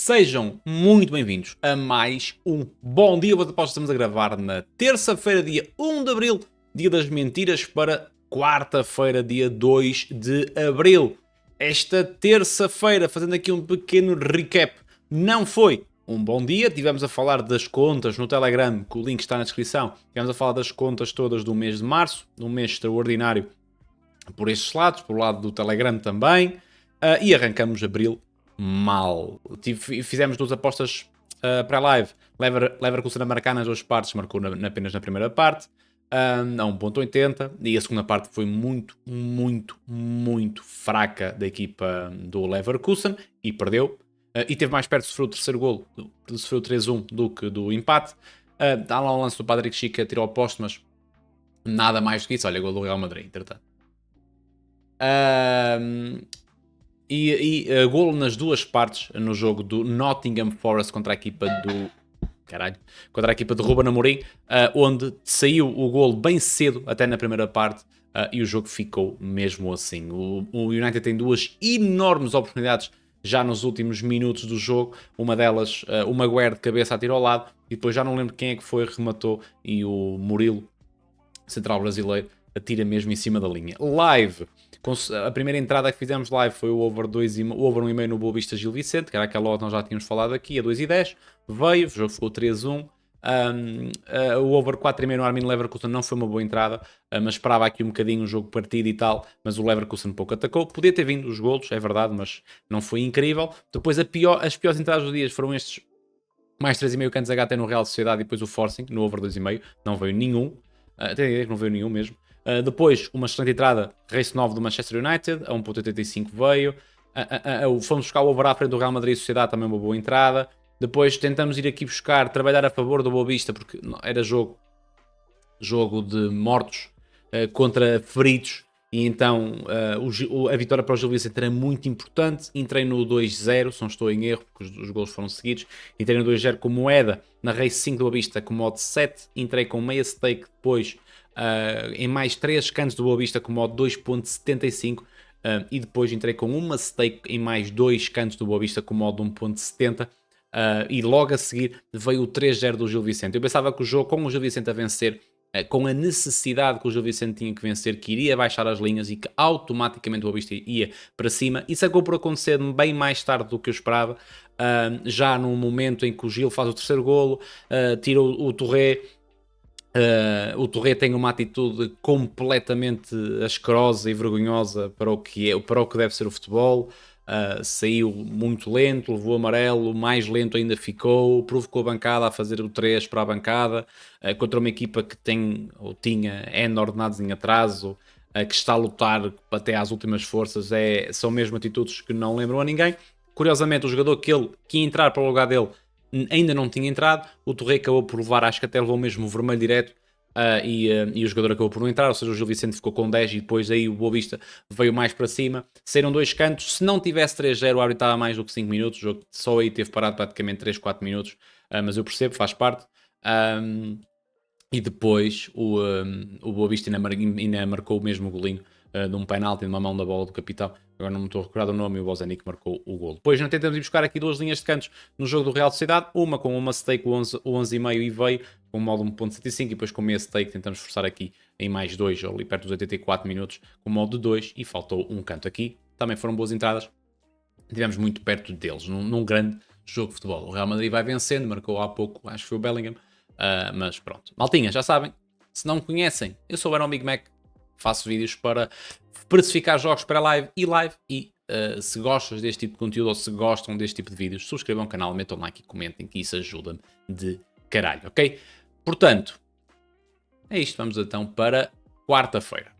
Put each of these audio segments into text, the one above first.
Sejam muito bem-vindos a mais um Bom Dia Boas Apostas. Estamos a gravar na terça-feira, dia 1 de Abril, dia das mentiras, para quarta-feira, dia 2 de Abril. Esta terça-feira, fazendo aqui um pequeno recap, não foi um bom dia. Tivemos a falar das contas no Telegram, que o link está na descrição. Tivemos a falar das contas todas do mês de março, um mês extraordinário por estes lados, por lado do Telegram também. E arrancamos Abril mal. Fizemos duas apostas pré-live. Leverkusen a marcar nas duas partes, marcou apenas na primeira parte, a 1.80, e a segunda parte foi muito fraca da equipa do Leverkusen e perdeu. E teve mais perto de sofrer o terceiro golo, sofreu 3-1 do que do empate. Há lá um lance do Patrick Schick a tirar ao posto, mas nada mais do que isso. Olha, golo do Real Madrid, entretanto. Golo nas duas partes no jogo do Nottingham Forest contra a equipa de Ruben Amorim, onde saiu o golo bem cedo, até na primeira parte, e o jogo ficou mesmo assim. O United tem duas enormes oportunidades já nos últimos minutos do jogo, uma delas, o Maguire de cabeça atira ao lado, e depois já não lembro quem é que foi, rematou, e o Murilo, central brasileiro, atira mesmo em cima da linha. Live, a primeira entrada que fizemos live foi o over 1,5 no Boa Vista Gil Vicente, que era aquela hora que nós já tínhamos falado aqui, a 2,10, veio, o jogo ficou 3-1. O over 4,5 no Armin Leverkusen não foi uma boa entrada, mas esperava aqui um bocadinho o jogo partido e tal, mas o Leverkusen pouco atacou. Podia ter vindo os golos, é verdade, mas não foi incrível. Depois as piores entradas do dia foram estes, mais 3,5 cantos HT no Real Sociedade e depois o Forcing no over 2,5, não veio nenhum, até a ideia que não veio nenhum mesmo. Depois, uma excelente entrada, Race 9 do Manchester United, a 1.85 veio. Fomos buscar o over à frente do Real Madrid e Sociedade, também uma boa entrada. Depois tentamos ir aqui buscar, trabalhar a favor do Boa Vista, porque era jogo de mortos contra feridos. E então a vitória para o Gil Vicente era muito importante. Entrei no 2-0, se não estou em erro, porque os golos foram seguidos. Entrei no 2-0 com moeda, na Race 5 do Boa Vista com modo 7. Entrei com meia stake depois, em mais 3 cantos do Boa Vista com modo 2.75, e depois entrei com uma stake em mais 2 cantos do Boa Vista com modo 1.70, e logo a seguir veio o 3-0 do Gil Vicente. Eu pensava que o jogo, com o Gil Vicente a vencer, com a necessidade que o Gil Vicente tinha que vencer, que iria baixar as linhas e que automaticamente o Boa Vista ia para cima. Isso acabou por acontecer bem mais tarde do que eu esperava, já no momento em que o Gil faz o terceiro golo, tira o Touré. O Touré tem uma atitude completamente asquerosa e vergonhosa para o que deve ser o futebol. Saiu muito lento, levou amarelo, mais lento ainda ficou, provocou a bancada a fazer o 3 para a bancada, contra uma equipa que tinha N ordenados em atraso, que está a lutar até às últimas forças. São mesmo atitudes que não lembram a ninguém. Curiosamente, o jogador que ia entrar para o lugar dele ainda não tinha entrado. O Touré acabou por levar, acho que até levou mesmo o vermelho direto, e o jogador acabou por não entrar, ou seja, o Gil Vicente ficou com 10 e depois aí o Boa Vista veio mais para cima. Saíram 2 cantos. Se não tivesse 3-0, o árbitro estava mais do que 5 minutos. O jogo só aí teve parado praticamente 3-4 minutos, mas eu percebo, faz parte. E depois o Boa Vista ainda marcou o mesmo golinho, de um penalti, numa mão da bola do capitão. Agora não me estou a recordar o nome, e o Bozanic marcou o golo. Depois não tentamos ir buscar aqui 2 linhas de cantos no jogo do Real Sociedade, uma com uma stake, o 11,5 e veio com um modo 1.75, e depois com meia stake tentamos forçar aqui em mais 2, ali perto dos 84 minutos, com modo de 2, e faltou um canto aqui. Também foram boas entradas, estivemos muito perto deles, num grande jogo de futebol. O Real Madrid vai vencendo, marcou há pouco, acho que foi o Bellingham, mas pronto. Maltinha, já sabem, se não me conhecem, eu sou o Barão Big Mac, faço vídeos para precificar jogos para live, e se gostas deste tipo de conteúdo, ou se gostam deste tipo de vídeos, subscrevam o canal, metam like e comentem, que isso ajuda-me de caralho, ok? Portanto, é isto. Vamos então para quarta-feira.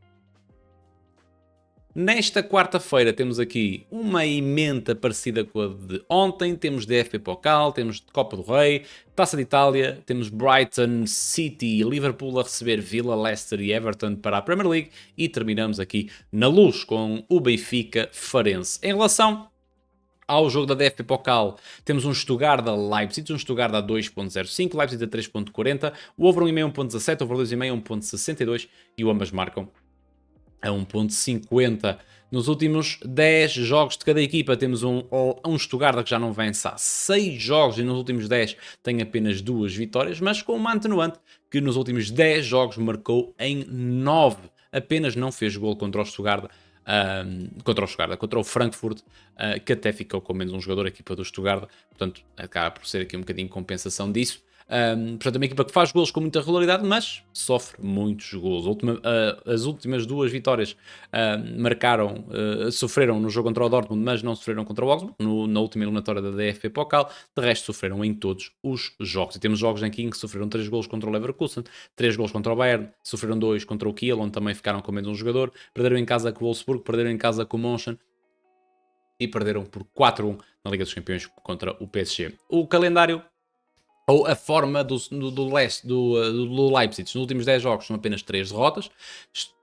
Nesta quarta-feira temos aqui uma emenda parecida com a de ontem. Temos DFB Pokal, temos Copa do Rei, Taça de Itália, temos Brighton, City e Liverpool a receber Villa, Leicester e Everton para a Premier League, e terminamos aqui na luz com o Benfica Farense. Em relação ao jogo da DFB Pokal, temos um Stuttgart a Leipzig, um Stuttgart a 2.05, Leipzig a 3.40, o over 1,5 1.17, over 2,5 1.62, e o ambas marcam a 1.50. Nos últimos 10 jogos de cada equipa temos um Stuttgart que já não vence há 6 jogos e nos últimos 10 tem apenas 2 vitórias, mas com uma atenuante que nos últimos 10 jogos marcou em 9. Apenas não fez gol contra o Stuttgart, contra o Frankfurt, que até ficou com menos um jogador, a equipa do Stuttgart, portanto acaba por ser aqui um bocadinho de compensação disso. Portanto, é uma equipa que faz golos com muita regularidade, mas sofre muitos golos. As últimas 2 vitórias sofreram no jogo contra o Dortmund, mas não sofreram contra o Augsburg, na última eliminatória da DFB Pokal. De resto, sofreram em todos os jogos. E temos jogos em que sofreram 3 golos contra o Leverkusen, 3 golos contra o Bayern, sofreram 2 contra o Kiel, onde também ficaram com menos um jogador, perderam em casa com o Wolfsburg, perderam em casa com o Mönchen e perderam por 4-1 na Liga dos Campeões contra o PSG. O calendário ou a forma do Leipzig nos últimos 10 jogos são apenas 3 derrotas.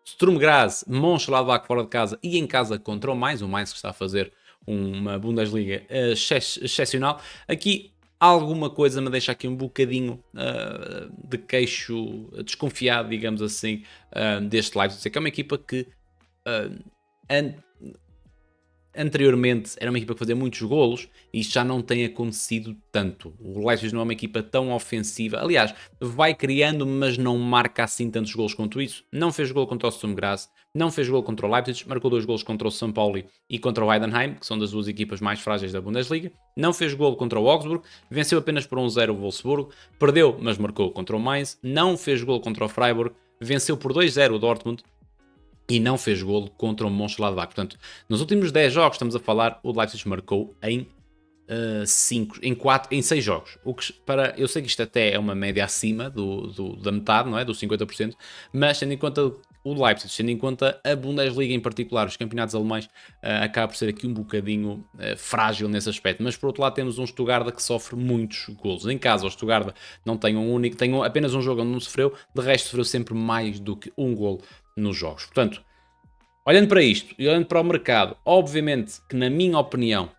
Sturm Graz, Mönchengladbach fora de casa e em casa contra o Mainz que está a fazer uma Bundesliga excepcional. Aqui alguma coisa me deixa aqui um bocadinho de queixo desconfiado, digamos assim, deste Leipzig, que é uma equipa que anteriormente era uma equipa que fazia muitos golos e isto já não tem acontecido tanto. O Leipzig não é uma equipa tão ofensiva. Aliás, vai criando, mas não marca assim tantos golos quanto isso. Não fez gol contra o Sturm Graz, não fez gol contra o Leipzig, marcou 2 golos contra o São Paulo e contra o Heidenheim, que são das 2 equipas mais frágeis da Bundesliga. Não fez gol contra o Augsburg, venceu apenas por 1-0 o Wolfsburg, perdeu, mas marcou contra o Mainz. Não fez gol contra o Freiburg, venceu por 2-0 o Dortmund e não fez golo contra o Mönchengladbach. Portanto, nos últimos 10 jogos, estamos a falar, o Leipzig marcou em 6 jogos. Eu sei que isto até é uma média acima da metade, não é? Dos 50%, mas tendo em conta o Leipzig, tendo em conta a Bundesliga em particular, os campeonatos alemães, acaba por ser aqui um bocadinho frágil nesse aspecto. Mas por outro lado temos um Stuttgart que sofre muitos golos. Em casa o Stuttgart não tem tem apenas um jogo onde não sofreu, de resto sofreu sempre mais do que um golo nos jogos. Portanto, olhando para isto e olhando para o mercado, obviamente que na minha opinião,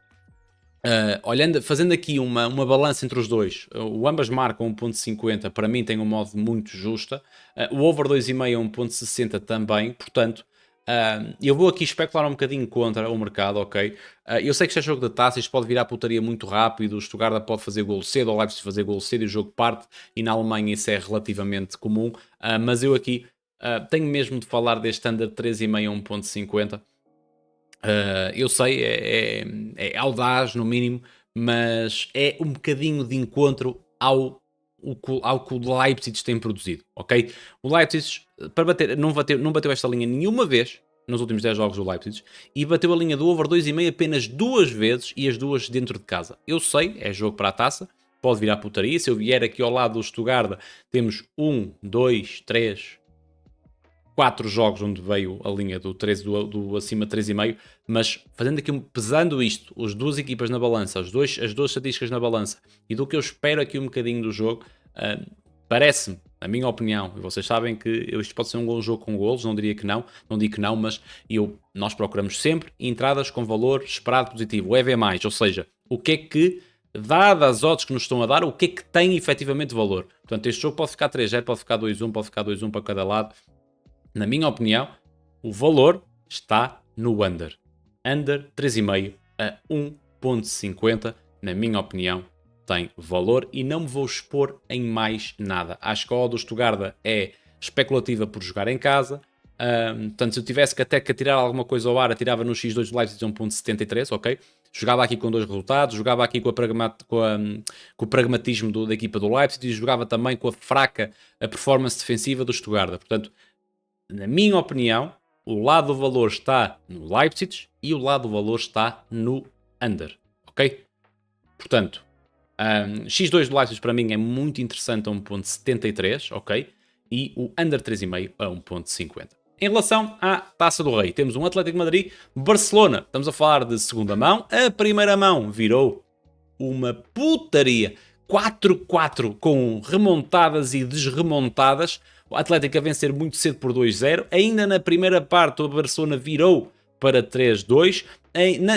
fazendo aqui uma balança entre os dois, o ambas marcam 1.50, para mim tem um modo muito justa, o over 2.5 é 1.60 também, portanto, eu vou aqui especular um bocadinho contra o mercado, ok? Eu sei que isto é jogo de taça, isto pode virar putaria muito rápido, o Stuttgart pode fazer golo cedo, o Leipzig fazer golo cedo e o jogo parte, e na Alemanha isso é relativamente comum, mas eu aqui tenho mesmo de falar deste under 3.5 a 1.50. Eu sei, é audaz no mínimo, mas é um bocadinho de encontro ao que o Leipzig tem produzido, ok? O Leipzig, para bater, não bateu esta linha nenhuma vez nos últimos 10 jogos do Leipzig e bateu a linha do over 2.5 apenas 2 vezes e as 2 dentro de casa. Eu sei, é jogo para a taça, pode virar putaria. Se eu vier aqui ao lado do Stuttgart, temos 1, 2, 3... 4 jogos onde veio a linha do 13, do acima de 3,5, mas fazendo aqui, pesando isto, as 2 equipas na balança, as 2 estatísticas na balança e do que eu espero aqui um bocadinho do jogo, parece-me, na minha opinião, e vocês sabem que isto pode ser um jogo com golos, não digo que não, mas nós procuramos sempre entradas com valor esperado positivo, o EV+, ou seja, o que é que, dadas as odds que nos estão a dar, o que é que tem efetivamente valor. Portanto, este jogo pode ficar 3-0, pode ficar 2-1, pode ficar 2-1 para cada lado. Na minha opinião, o valor está no under. Under 3,5 a 1.50, na minha opinião, tem valor e não me vou expor em mais nada. Acho que a odd do Stuttgart é especulativa por jogar em casa. Portanto, se eu tivesse que tirar alguma coisa ao ar, atirava no X2 do Leipzig 1.73, ok? Jogava aqui com 2 resultados, jogava aqui com o pragmatismo da equipa do Leipzig e jogava também com a fraca performance defensiva do Stuttgart. Portanto, na minha opinião, o lado do valor está no Leipzig e o lado do valor está no under, ok? Portanto, X2 do Leipzig para mim é muito interessante a 1.73, ok? E o under 3,5 a 1.50. Em relação à Taça do Rei, temos um Atlético de Madrid-Barcelona. Estamos a falar de segunda mão. A primeira mão virou uma putaria. 4-4 com remontadas e desremontadas. O Atlético a vencer muito cedo por 2-0. Ainda na primeira parte o Barcelona virou para 3-2.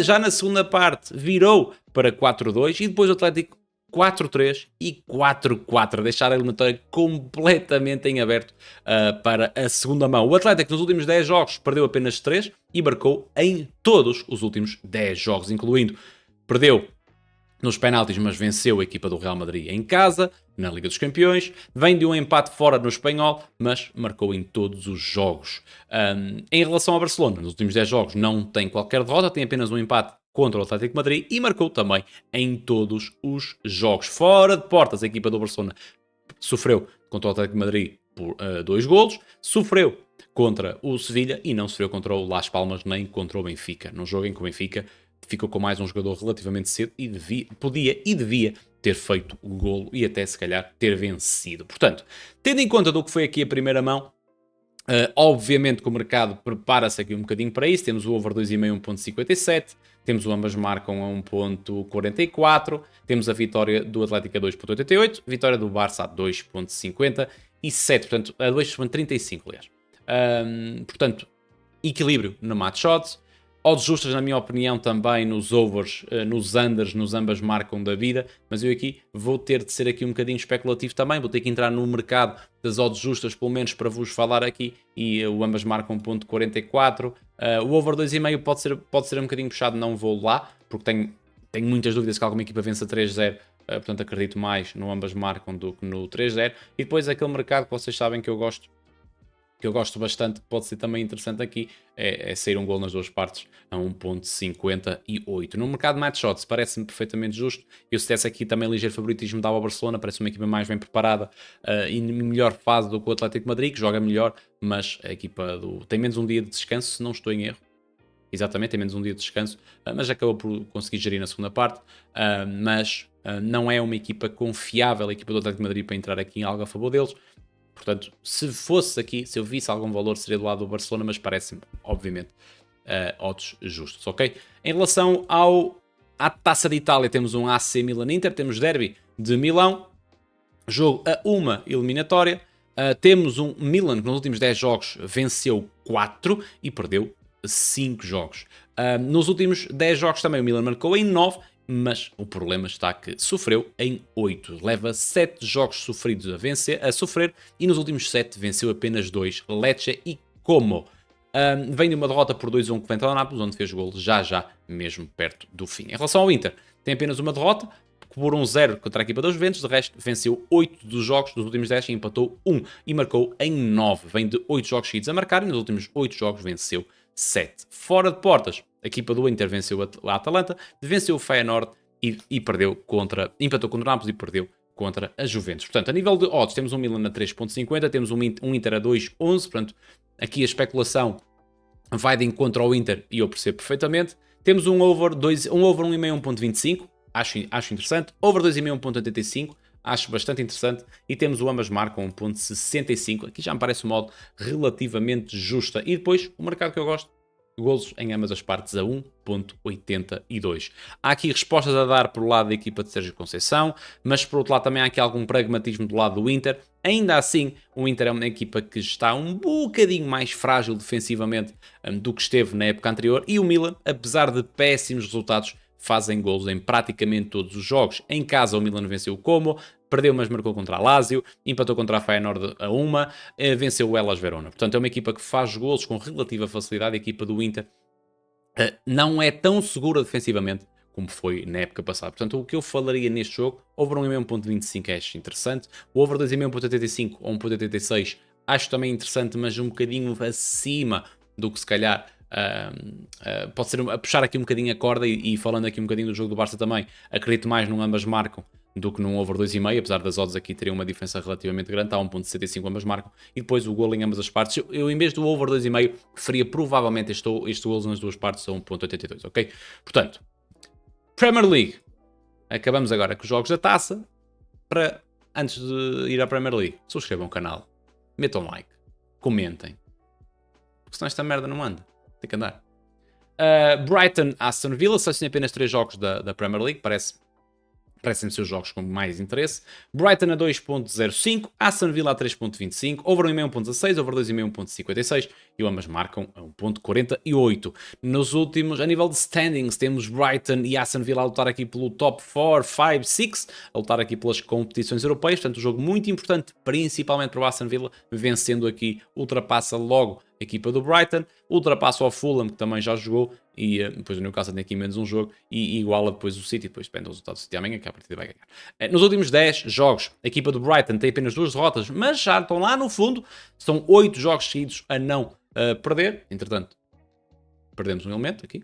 Já na segunda parte virou para 4-2. E depois o Atlético 4-3 e 4-4. Deixar a eliminatória completamente em aberto para a segunda mão. O Atlético nos últimos 10 jogos perdeu apenas 3 e marcou em todos os últimos 10 jogos, incluindo perdeu nos penaltis, mas venceu a equipa do Real Madrid em casa, na Liga dos Campeões. Vem de um empate fora no Espanhol, mas marcou em todos os jogos. Em relação ao Barcelona, nos últimos 10 jogos não tem qualquer derrota, tem apenas um empate contra o Atlético de Madrid e marcou também em todos os jogos. Fora de portas, a equipa do Barcelona sofreu contra o Atlético de Madrid por 2 golos, sofreu contra o Sevilha e não sofreu contra o Las Palmas nem contra o Benfica. Num jogo em que o Benfica ficou com mais um jogador relativamente cedo e podia e devia ter feito o golo e até se calhar ter vencido. Portanto, tendo em conta do que foi aqui a primeira mão, obviamente que o mercado prepara-se aqui um bocadinho para isso. Temos o over 2,5 1.57, temos o ambas marcam a 1.44, temos a vitória do Atlético a 2.88, vitória do Barça a 2.57, portanto a 2.35 aliás. Portanto, equilíbrio no match odds. Odds justas, na minha opinião, também nos overs, nos unders, nos ambas marcam da vida, mas eu aqui vou ter de ser aqui um bocadinho especulativo também, vou ter que entrar no mercado das odds justas, pelo menos para vos falar aqui, e o ambas marcam 1.44, o over 2,5 pode ser um bocadinho puxado, não vou lá, porque tenho muitas dúvidas que alguma equipa vença 3-0, portanto acredito mais no ambas marcam do que no 3-0, e depois aquele mercado que vocês sabem que eu gosto bastante, que pode ser também interessante aqui, é sair um gol nas duas partes a 1.58. No mercado match odds parece-me perfeitamente justo. Eu se desse aqui também ligeiro favoritismo dava ao Barcelona, parece uma equipa mais bem preparada e em melhor fase do que o Atlético de Madrid, que joga melhor, mas a equipa tem menos um dia de descanso, se não estou em erro. Exatamente, tem menos um dia de descanso, mas acabou por conseguir gerir na segunda parte, mas não é uma equipa confiável, a equipa do Atlético de Madrid, para entrar aqui em algo a favor deles. Portanto, se fosse aqui, se eu visse algum valor, seria do lado do Barcelona, mas parece-me, obviamente, odds justos, ok? Em relação à Taça de Itália, temos um AC Milan-Inter, temos Derby de Milão, jogo a uma eliminatória, temos um Milan que nos últimos 10 jogos venceu 4 e perdeu 5 jogos. Nos últimos 10 jogos também o Milan marcou em 9, mas o problema está que sofreu em 8. Leva 7 jogos sofridos a sofrer e nos últimos 7 venceu apenas 2, Lecce e Como. Vem de uma derrota por 2-1 com o Nápoles, onde fez golo já mesmo perto do fim. Em relação ao Inter, tem apenas uma derrota, por 1-0 contra a equipa dos Juventus, de resto venceu 8 dos jogos dos últimos 10 e empatou 1 e marcou em 9. Vem de 8 jogos seguidos a marcar e nos últimos 8 jogos venceu 7. Fora de portas, a equipa do Inter venceu a Atalanta, venceu o Feyenoord e empatou contra o Nápoles e perdeu contra a Juventus. Portanto, a nível de odds, temos um Milan a 3.50, temos um Inter a 2.11, portanto, aqui a especulação vai de encontro ao Inter e eu percebo perfeitamente. Temos um over 1,5 1.25, acho interessante, over 2,5 1.85, acho bastante interessante, e temos o ambas marcam 1.65, aqui já me parece um modo relativamente justa, e depois o mercado que eu gosto, golos em ambas as partes a 1.82. Há aqui respostas a dar por lado da equipa de Sérgio Conceição, mas por outro lado também há aqui algum pragmatismo do lado do Inter. Ainda assim, o Inter é uma equipa que está um bocadinho mais frágil defensivamente do que esteve na época anterior, e o Milan, apesar de péssimos resultados, fazem golos em praticamente todos os jogos. Em casa o Milan venceu o Como, perdeu mas marcou contra a Lazio, empatou contra a Feyenoord a 1, venceu o Hellas Verona. Portanto é uma equipa que faz golos com relativa facilidade. A equipa do Inter não é tão segura defensivamente como foi na época passada. Portanto, o que eu falaria neste jogo, over 1,5 acho interessante, o over 2,5 ou 1,86 acho também interessante, mas um bocadinho acima do que se calhar pode ser a puxar aqui um bocadinho a corda, e falando aqui um bocadinho do jogo do Barça também, acredito mais num ambas marcam do que num over 2,5, apesar das odds aqui teriam uma diferença relativamente grande, está 1.65 ambas marcam, e depois o golo em ambas as partes, eu em vez do over 2,5 preferia provavelmente este golo nas duas partes a 1.82, ok? Portanto, Premier League, acabamos agora com os jogos da taça. Antes de ir à Premier League, subscrevam o canal, metam like, comentem, porque senão esta merda não anda, tem que andar. Brighton, Aston Villa, só tem apenas 3 jogos da Premier League, parecem ser os jogos com mais interesse. Brighton a 2.05, Aston Villa a 3.25, over 1,5 1.16, over 2,5 1.56 e o ambas marcam a 1.48. Nos últimos, a nível de standings, temos Brighton e Aston Villa a lutar aqui pelo top 4, 5, 6, a lutar aqui pelas competições europeias, portanto um jogo muito importante, principalmente para o Aston Villa, vencendo aqui, ultrapassa logo a equipa do Brighton, ultrapassa o Fulham, que também já jogou, e depois o Newcastle tem aqui menos um jogo, e iguala depois o City, depois depende do resultado do City amanhã, que a partida vai ganhar. Nos últimos 10 jogos, a equipa do Brighton tem apenas 2 derrotas, mas já estão lá no fundo, são 8 jogos seguidos a não perder, entretanto, perdemos um elemento aqui.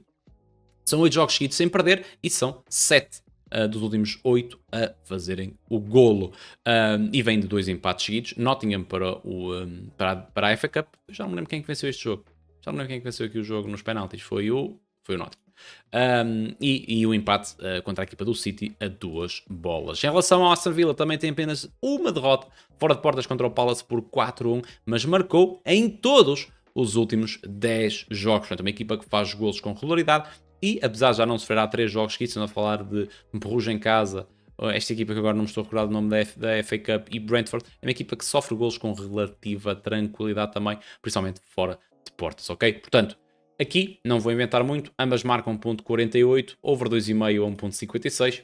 São 8 jogos seguidos sem perder e são 7 dos últimos 8 a fazerem o golo. E vem de 2 empates seguidos. Nottingham para a FA Cup. Eu já não me lembro quem é que venceu este jogo. Já não me lembro quem é que venceu aqui o jogo nos penaltis. Foi o Nottingham. E o empate contra a equipa do City a 2 bolas. Em relação ao Aston Villa, também tem apenas uma derrota fora de portas contra o Palace por 4-1, mas marcou em todos os últimos 10 jogos. Portanto, uma equipa que faz golos com regularidade e, apesar de já não sofrer há 3 jogos seguidos, estamos a falar de Perugia em casa, esta equipa que agora não me estou a recordar do nome da FA Cup, e Brentford, é uma equipa que sofre golos com relativa tranquilidade também, principalmente fora de portas, ok? Portanto, aqui não vou inventar muito, ambas marcam 1.48, over 2,5 a 1.56,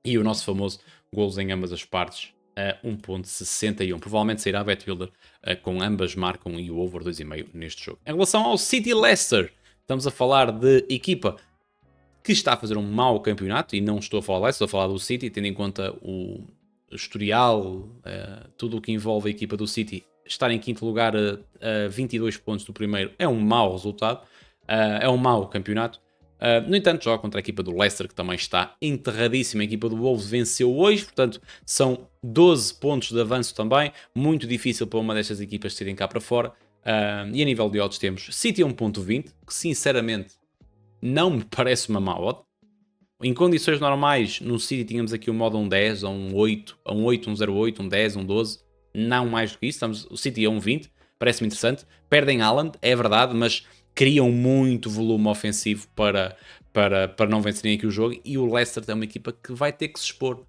e o nosso famoso golos em ambas as partes a 1.61. Provavelmente sairá a BetBuilder com ambas marcam e o over 2,5 neste jogo. Em relação ao City Leicester, estamos a falar de equipa que está a fazer um mau campeonato, e não estou a falar lá, estou a falar do City, tendo em conta o historial, tudo o que envolve a equipa do City. Estar em quinto lugar a 22 pontos do primeiro é um mau resultado, é um mau campeonato. No entanto, joga contra a equipa do Leicester, que também está enterradíssima. A equipa do Wolves venceu hoje, portanto, são 12 pontos de avanço também. Muito difícil para uma destas equipas saírem cá para fora. E a nível de odds temos City a 1.20, que sinceramente não me parece uma má odd. Em condições normais, no City tínhamos aqui o modo 1.10, a 1.8, a 1.8, 1.08, 1.10, 1.12. Não mais do que isso. Estamos, o City a 1.20, parece-me interessante. Perdem Haaland, é verdade, mas criam muito volume ofensivo para não vencerem aqui o jogo. E o Leicester é uma equipa que vai ter que se expor.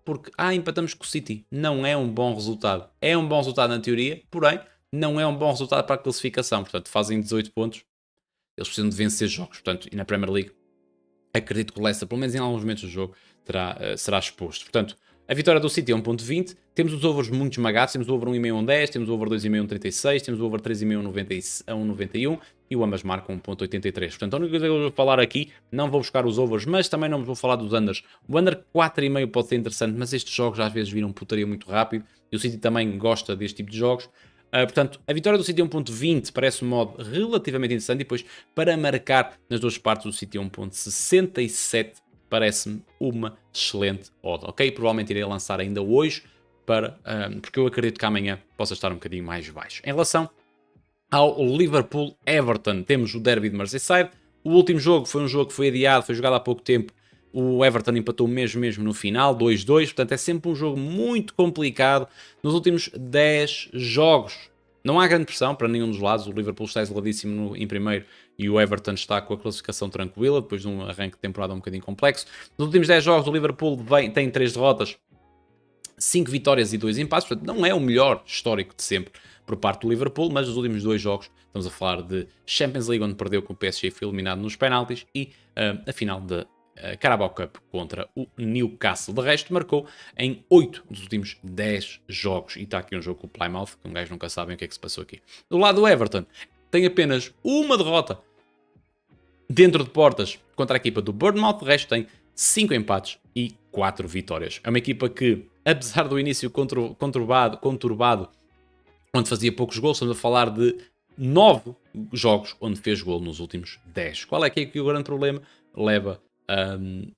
Porque, empatamos com o City. Não é um bom resultado. É um bom resultado na teoria, porém, não é um bom resultado para a classificação. Portanto, fazem 18 pontos. Eles precisam de vencer jogos. Portanto, e na Premier League, acredito que o Leicester, pelo menos em alguns momentos do jogo, será exposto. Portanto, a vitória do City é 1.20. Temos os overs muito esmagados. Temos o over 1,5 a 1.10. Temos o over 2,5 a 1.36. Temos o over 3,5 a 1.91. E o ambas marcam 1.83. Portanto, a única coisa que eu vou falar aqui, não vou buscar os overs, mas também não vos vou falar dos unders. O under 4,5 pode ser interessante, mas estes jogos às vezes viram putaria muito rápido. E o City também gosta deste tipo de jogos. Portanto, a vitória do City 1.20 parece um modo relativamente interessante. E depois, para marcar nas duas partes, o City 1.67 parece-me uma excelente odd, ok? Provavelmente irei lançar ainda hoje, porque eu acredito que amanhã possa estar um bocadinho mais baixo. Em relação ao Liverpool-Everton, temos o derby de Merseyside. O último jogo foi um jogo que foi adiado, foi jogado há pouco tempo. O Everton empatou mesmo no final, 2-2. Portanto, é sempre um jogo muito complicado. Nos últimos 10 jogos, não há grande pressão para nenhum dos lados. O Liverpool está isoladíssimo em primeiro e o Everton está com a classificação tranquila, depois de um arranque de temporada um bocadinho complexo. Nos últimos 10 jogos, o Liverpool tem 3 derrotas, 5 vitórias e 2 empates. Portanto, não é o melhor histórico de sempre por parte do Liverpool, mas nos últimos 2 jogos estamos a falar de Champions League, onde perdeu com o PSG e foi eliminado nos penaltis, e a final da Carabao Cup contra o Newcastle. De resto, marcou em 8 dos últimos 10 jogos. E está aqui um jogo com o Plymouth, que um gajo nunca sabe o que é que se passou aqui. Do lado do Everton, tem apenas uma derrota dentro de portas contra a equipa do Bournemouth. De resto, tem 5 empates e 4 vitórias. É uma equipa que, apesar do início conturbado, onde fazia poucos gols, estamos a falar de 9 jogos onde fez gol nos últimos 10. Qual é que é aqui o grande problema? Leva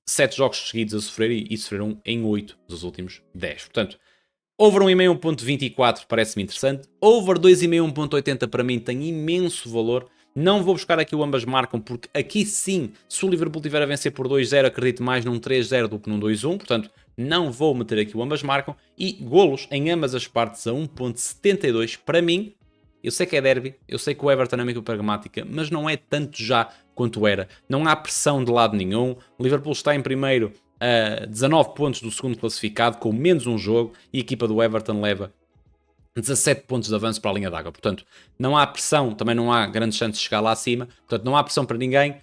7 jogos seguidos a sofrer e sofreram em 8 dos últimos 10. Portanto, over 1,5 1.24 parece-me interessante. Over 2,5 1.80 para mim tem imenso valor. Não vou buscar aqui o ambas marcam, porque aqui sim, se o Liverpool tiver a vencer por 2-0, acredito mais num 3-0 do que num 2-1. Portanto, não vou meter aqui o ambas marcam. E golos em ambas as partes a 1.72 para mim. Eu sei que é derby, eu sei que o Everton é uma equipa pragmática, mas não é tanto já quanto era. Não há pressão de lado nenhum. O Liverpool está em primeiro a 19 pontos do segundo classificado, com menos um jogo, e a equipa do Everton leva 17 pontos de avanço para a linha d'água. Portanto, não há pressão, também não há grandes chances de chegar lá acima. Portanto, não há pressão para ninguém.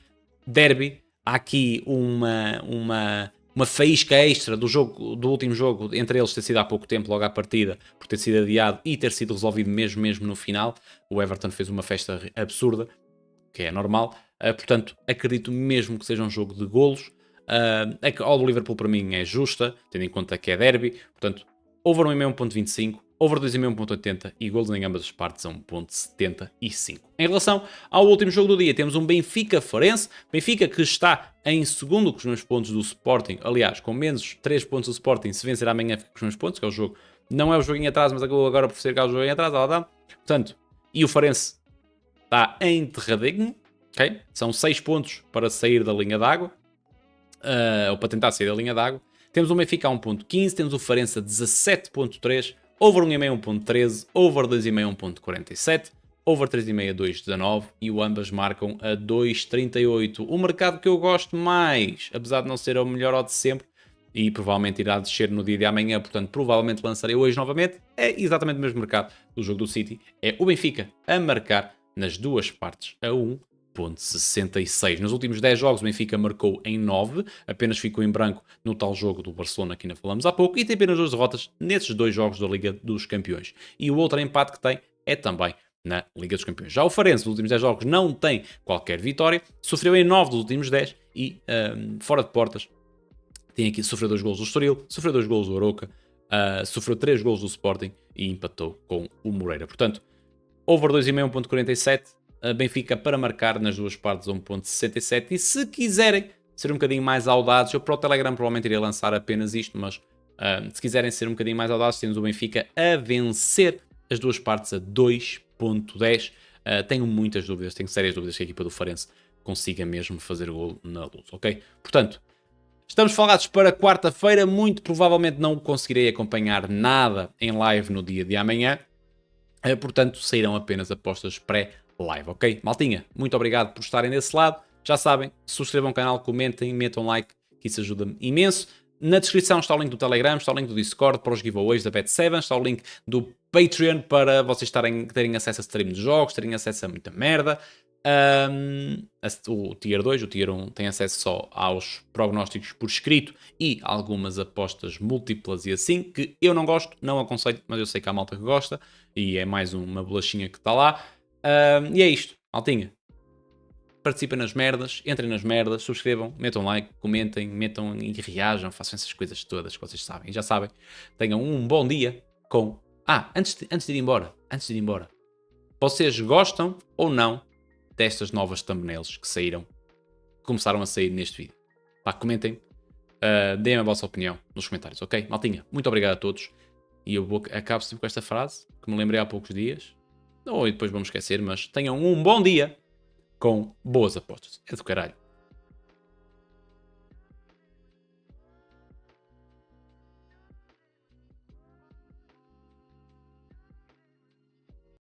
Derby, há aqui uma uma faísca extra do último jogo, entre eles ter sido há pouco tempo, logo à partida, por ter sido adiado e ter sido resolvido mesmo no final. O Everton fez uma festa absurda, que é normal. Portanto, acredito mesmo que seja um jogo de golos. A odd do Liverpool para mim é justa, tendo em conta que é derby. Portanto, over 1,5 1.25, over 2,5 1.80 e golos em ambas as partes a 1.75. Em relação ao último jogo do dia, temos um Benfica-Farense. Benfica que está em segundo com os meus pontos do Sporting. Aliás, com menos 3 pontos do Sporting, se vencer amanhã fica com os meus pontos, que é o jogo. Não é o jogo em atraso, mas acabou agora por ser o jogo em atraso. Portanto, e o Farense está enterradinho. Okay? São 6 pontos para sair da linha d'água. Ou para tentar sair da linha d'água. Temos o Benfica a 1.15, temos o Farense a 17.3, over 1,5 1.13, over 2,5 1.47, over 3,5 2,19 e o ambas marcam a 2,38. O mercado que eu gosto mais, apesar de não ser o melhor odd de sempre, e provavelmente irá descer no dia de amanhã, portanto provavelmente lançarei hoje novamente, é exatamente o mesmo mercado do jogo do City, é o Benfica a marcar nas duas partes a 1.66. Nos últimos 10 jogos o Benfica marcou em 9, apenas ficou em branco no tal jogo do Barcelona que ainda falamos há pouco, e tem apenas 2 derrotas nesses 2 jogos da Liga dos Campeões. E o outro empate que tem é também na Liga dos Campeões. Já o Farense, nos últimos 10 jogos, não tem qualquer vitória, sofreu em 9 dos últimos 10 e fora de portas tem aqui, sofreu 2 golos do Estoril, sofreu 2 golos do Arouca, sofreu 3 golos do Sporting e empatou com o Moreira. Portanto, over 2,5 1.47, Benfica para marcar nas duas partes a 1.67. E se quiserem ser um bocadinho mais audazes, eu para o Telegram provavelmente iria lançar apenas isto, mas se quiserem ser um bocadinho mais audazes, temos o Benfica a vencer as duas partes a 2.10. Tenho muitas dúvidas, tenho sérias dúvidas que a equipa do Farense consiga mesmo fazer golo na Luz, ok? Portanto, estamos falados para quarta-feira, muito provavelmente não conseguirei acompanhar nada em live no dia de amanhã, portanto sairão apenas apostas pré-live, ok? Maltinha, muito obrigado por estarem desse lado, já sabem, subscrevam o canal, comentem, metam like, que isso ajuda-me imenso. Na descrição está o link do Telegram, está o link do Discord para os giveaways da Bet7, está o link do Patreon para vocês terem acesso a stream de jogos, terem acesso a muita merda. O Tier 2, o Tier 1 tem acesso só aos prognósticos por escrito e algumas apostas múltiplas e assim, que eu não gosto, não aconselho, mas eu sei que há malta que gosta e é mais uma bolachinha que está lá. E é isto, maltinha. Participem nas merdas, entrem nas merdas, subscrevam, metam like, comentem, metam e reajam, façam essas coisas todas que vocês sabem. E já sabem, tenham um bom dia com... antes de ir embora, vocês gostam ou não destas novas thumbnails que começaram a sair neste vídeo? Comentem, deem a vossa opinião nos comentários, ok? Maltinha, muito obrigado a todos. E eu acabo sempre com esta frase, que me lembrei há poucos dias, ou depois vamos esquecer, mas tenham um bom dia com boas apostas. É do caralho.